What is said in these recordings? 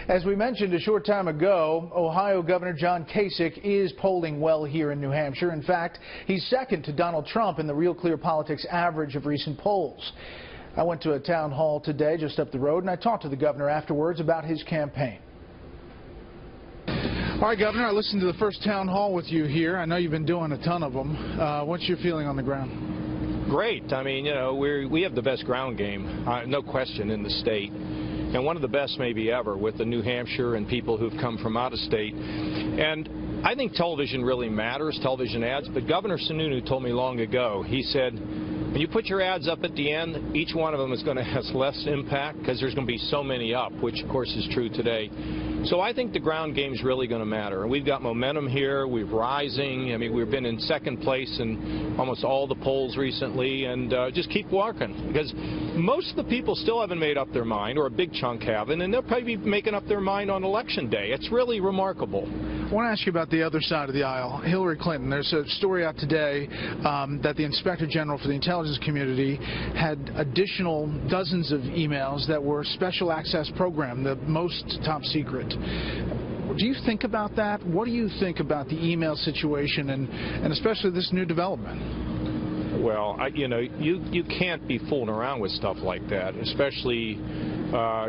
As we mentioned a short time ago, Ohio Governor John Kasich is polling well here in New Hampshire. In fact, he's second to Donald Trump in the Real Clear Politics average of recent polls. I went to a town hall today just up the road, and I talked to the governor afterwards about his campaign. All right, Governor, I listened to the first town hall with you here. I know you've been doing a ton of them. What's your feeling on the ground? Great. I mean, you know, we have the best ground game, no question, in the state. And one of the best maybe ever with the New Hampshire and people who've come from out of state. And I think television really matters, television ads. But Governor Sununu told me long ago, he said, when you put your ads up at the end, each one of them is going to have less impact because there's going to be so many up, which of course is true today. So I think the ground game is really going to matter. And we've got momentum here. We're rising. I mean, we've been in second place in almost all the polls recently, and just keep working, because most of the people still haven't made up their mind, or a big chunk haven't, and they'll probably be making up their mind on Election Day. It's really remarkable. I want to ask you about the other side of the aisle, Hillary Clinton. There's a story out today that the Inspector General for the intelligence community had additional dozens of emails that were special access program, the most top secret. Do you think about that? What do you think about the email situation and especially this new development? Well, you know, you can't be fooling around with stuff like that, especially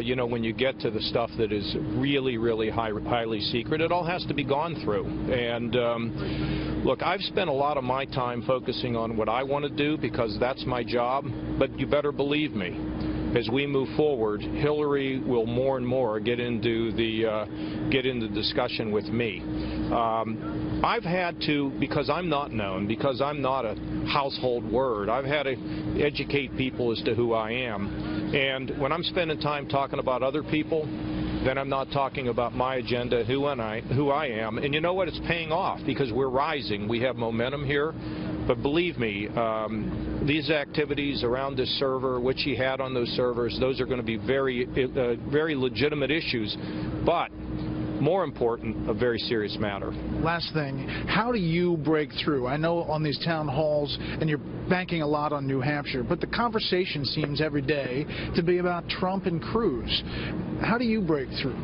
you know, when you get to the stuff that is really, really highly secret. It all has to be gone through. And look, I've spent a lot of my time focusing on what I want to do because that's my job. But you better believe me, as we move forward, Hillary will more and more get into the discussion with me. I've had to, because I'm not known, because I'm not a household word, I've had to educate people as to who I am. And when I'm spending time talking about other people, then I'm not talking about my agenda, who I am. And you know what? It's paying off because we're rising. We have momentum here. But believe me, these activities around this server, which he had on those servers, those are going to be very, very legitimate issues. But more important, a very serious matter. Last thing, how do you break through? I know on these town halls, and you're banking a lot on New Hampshire, but the conversation seems every day to be about Trump and Cruz. How do you break through?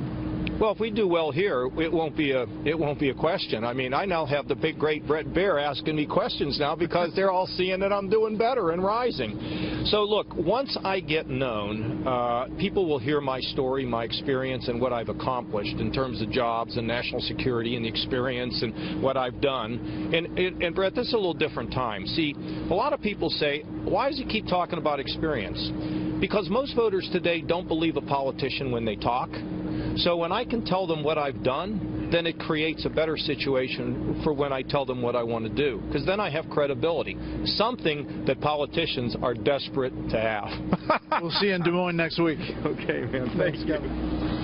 Well, if we do well here, it won't be a question. I mean, I now have the big, great Brett Baer asking me questions now because they're all seeing that I'm doing better and rising. So, look, once I get known, people will hear my story, my experience, and what I've accomplished in terms of jobs and national security and the experience and what I've done. And Brett, this is a little different time. See, a lot of people say, why does he keep talking about experience? Because most voters today don't believe a politician when they talk. So when I can tell them what I've done, then it creates a better situation for when I tell them what I want to do. Because then I have credibility, something that politicians are desperate to have. We'll see you in Des Moines next week. Okay, man. Thanks, Kevin.